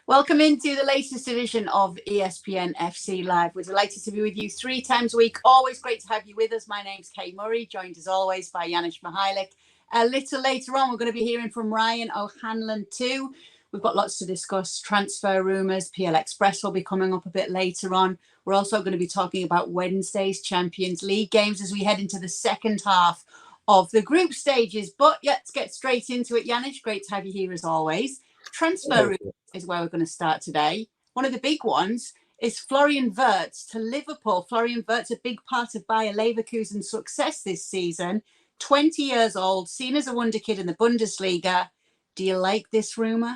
Welcome into the latest edition of ESPN FC Live. We're delighted to be with you 3 times a week. Always great to have you with us. My name's Kay Murray, joined as always by Janusz Michallik. A little later on, we're going to be hearing from Ryan O'Hanlon too. We've got lots to discuss. Transfer rumours, PL Express will be coming up a bit later on. We're also going to be talking about Wednesday's Champions League games as we head into the second half of the group stages. But yeah, let's get straight into it. Janusz, great to have you here as always. Transfer rumours is where we're going to start today. One of the big ones is Florian Wirtz to Liverpool. Florian Wirtz, a big part of Bayer Leverkusen's success this season. 20 years old, seen as a wonder kid in the Bundesliga. Do you like this rumour?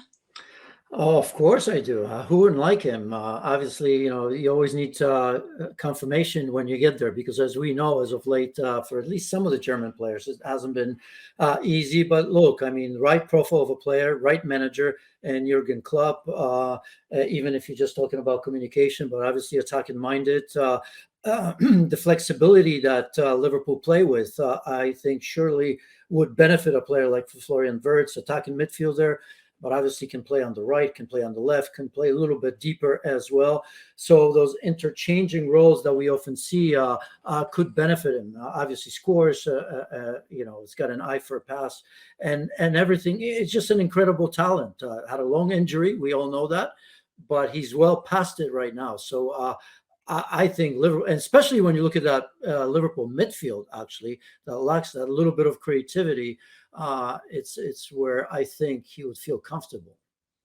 Oh, of course I do. Who wouldn't like him? Obviously, you always need confirmation when you get there, because as we know, as of late, for at least some of the German players, it hasn't been easy. But look, I mean, right profile of a player, right manager, and Jurgen Klopps, even if you're just talking about communication, but obviously attacking minded. The flexibility that Liverpool play with, I think surely would benefit a player like Florian Wirtz, attacking midfielder, but obviously can play on the right, can play on the left, can play a little bit deeper as well. So those interchanging roles that we often see could benefit him. Obviously scores, it's got an eye for a pass and everything. It's just an incredible talent. Had a long injury, we all know that, but he's well past it right now. So I think Liverpool, and especially when you look at that Liverpool midfield, actually, that lacks that little bit of creativity, it's where I think he would feel comfortable.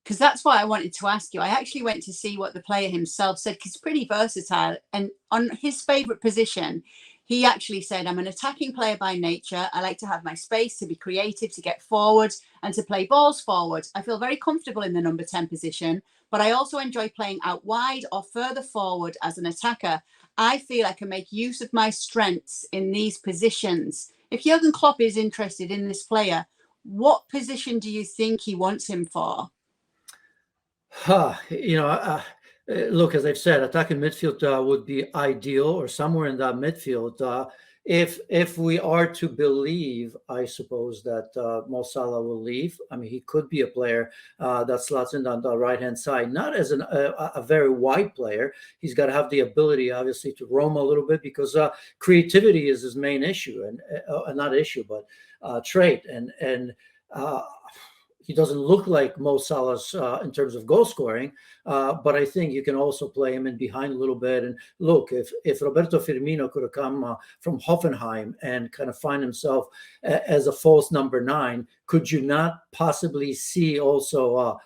Because that's why I wanted to ask you. I actually went to see what the player himself said, because he's pretty versatile. And on his favourite position, he actually said, I'm an attacking player by nature. I like to have my space, to be creative, to get forward and to play balls forward. I feel very comfortable in the number 10 position, but I also enjoy playing out wide or further forward as an attacker. I feel I can make use of my strengths in these positions. If Jurgen Klopp is interested in this player, what position do you think he wants him for? Look, as I've said, attacking midfield would be ideal, or somewhere in that midfield. If we are to believe, I suppose, that Mo Salah will leave, I mean, he could be a player that slots in on the right-hand side, not as a very wide player. He's got to have the ability, obviously, to roam a little bit, because creativity is his main issue, and not issue, but trait. And he doesn't look like Mo Salah's in terms of goal scoring, but I think you can also play him in behind a little bit. And look, if Roberto Firmino could have come from Hoffenheim and kind of find himself as a false number 9, could you not possibly see also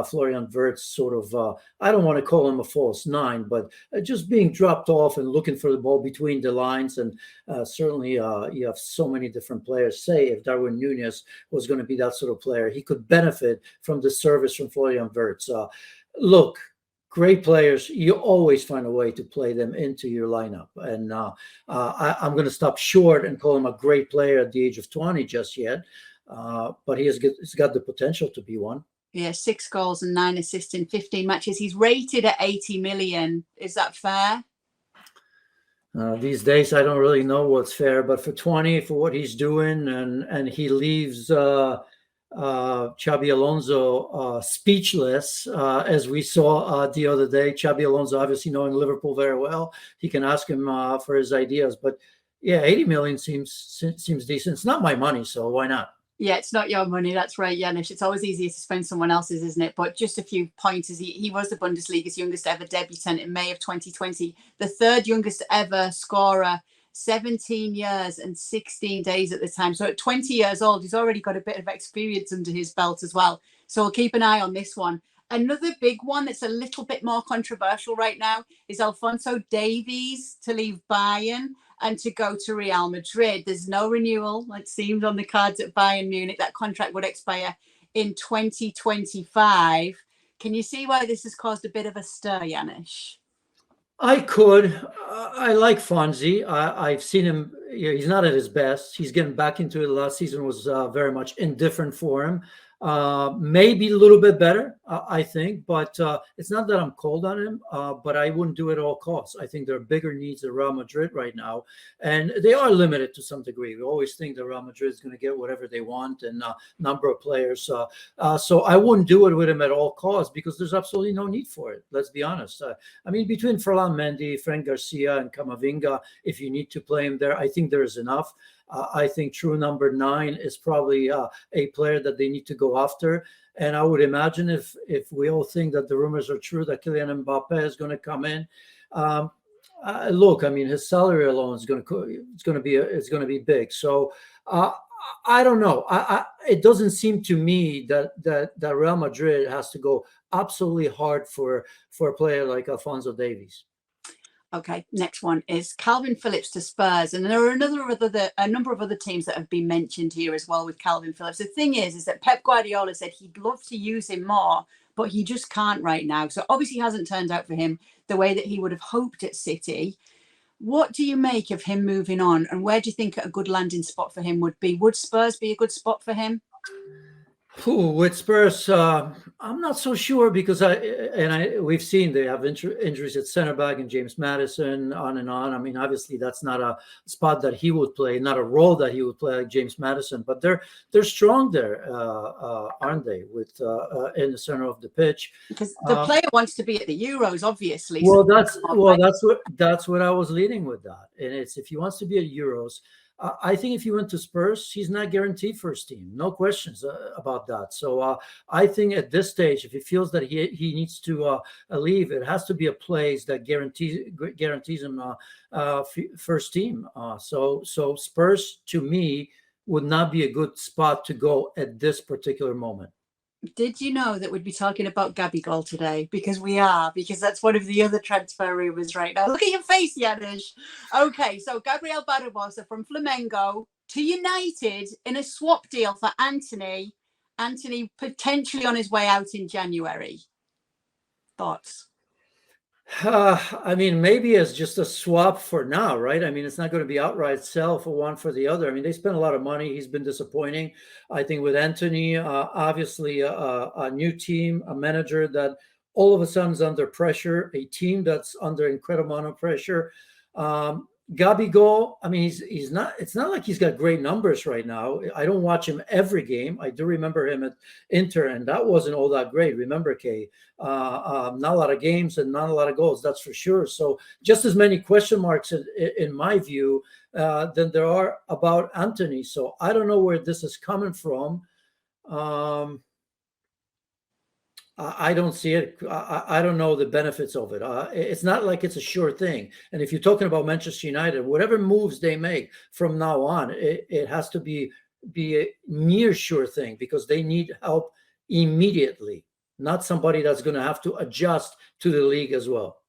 Florian Wirtz sort of, I don't want to call him a false 9, but just being dropped off and looking for the ball between the lines. And certainly you have so many different players. Say if Darwin Núñez was going to be that sort of player, he could benefit from the service from Florian Wirtz. Look, great players, you always find a way to play them into your lineup. And I'm going to stop short and call him a great player at the age of 20 just yet, but he's got the potential to be one. Yeah, 6 goals and 9 assists in 15 matches. He's rated at 80 million. Is that fair? These days, I don't really know what's fair, but for 20, for what he's doing, and he leaves Xabi Alonso speechless, as we saw the other day. Xabi Alonso, obviously knowing Liverpool very well, he can ask him for his ideas. But yeah, 80 million seems decent. It's not my money, so why not? Yeah, it's not your money. That's right, Janusz. It's always easier to spend someone else's, isn't it? But just a few pointers. He was the Bundesliga's youngest ever debutant in May of 2020, the 3rd youngest ever scorer, 17 years and 16 days at the time. So at 20 years old, he's already got a bit of experience under his belt as well. So we'll keep an eye on this one. Another big one that's a little bit more controversial right now is Alonso Davies to leave Bayern and to go to Real Madrid. There's no renewal, it seemed, on the cards at Bayern Munich. That contract would expire in 2025. Can you see why this has caused a bit of a stir, Janusz? I could. I like Fonzie. I've seen him. He's not at his best. He's getting back into it. Last season was very much indifferent for him. Maybe a little bit better, I think, but it's not that I'm cold on him, but I wouldn't do it at all costs. I think there are bigger needs at Real Madrid right now, and they are limited to some degree. We always think that Real Madrid is going to get whatever they want and number of players. So I wouldn't do it with him at all costs because there's absolutely no need for it. Let's be honest. I mean, between Ferland Mendy, Frank Garcia, and Camavinga, if you need to play him there, I think there is enough. I think true number 9 is probably a player that they need to go after. And I would imagine if we all think that the rumors are true that Kylian Mbappe is going to come in, look, I mean, his salary alone is going to be big. So I don't know. It doesn't seem to me that Real Madrid has to go absolutely hard for a player like Alonso Davies. Okay, next one is Kalvin Phillips to Spurs, and there are a number of other teams that have been mentioned here as well with Kalvin Phillips. The thing is that Pep Guardiola said he'd love to use him more, but he just can't right now. So obviously hasn't turned out for him the way that he would have hoped at City. What do you make of him moving on, and where do you think a good landing spot for him would be? Would Spurs be a good spot for him? With Spurs, I'm not so sure because we've seen they have injuries at center back and James Maddison, on and on. I mean, obviously that's not a spot that he would play, not a role that he would play like James Maddison. But they're strong there, aren't they? With in the center of the pitch, because the player wants to be at the Euros, obviously. Well, that's what I was leading with that, and it's if he wants to be at Euros. I think if he went to Spurs, he's not guaranteed first team. No questions about that. So I think at this stage, if he feels that he needs to leave, it has to be a place that guarantees him first team. So Spurs, to me, would not be a good spot to go at this particular moment. Did you know that we'd be talking about Gabigol today? Because that's one of the other transfer rumors right now. Look at your face, Janusz. Okay, so Gabriel Barbosa from Flamengo to United in a swap deal for Antony. Antony potentially on his way out in January. Thoughts? I mean, maybe it's just a swap for now, right? I mean, it's not going to be outright sell for one for the other. I mean, they spent a lot of money. He's been disappointing. I think with Antony, obviously a new team, a manager that all of a sudden is under pressure, a team that's under incredible amount of pressure. Gabigol, I mean, he's not. It's not like he's got great numbers right now. I don't watch him every game. I do remember him at Inter, and that wasn't all that great. Remember, Kay, not a lot of games and not a lot of goals. That's for sure. So just as many question marks in my view than there are about Antony. So I don't know where this is coming from. I don't see it. I don't know the benefits of it. It's not like it's a sure thing. And if you're talking about Manchester United, whatever moves they make from now on, it has to be a near sure thing because they need help immediately, not somebody that's going to have to adjust to the league as well.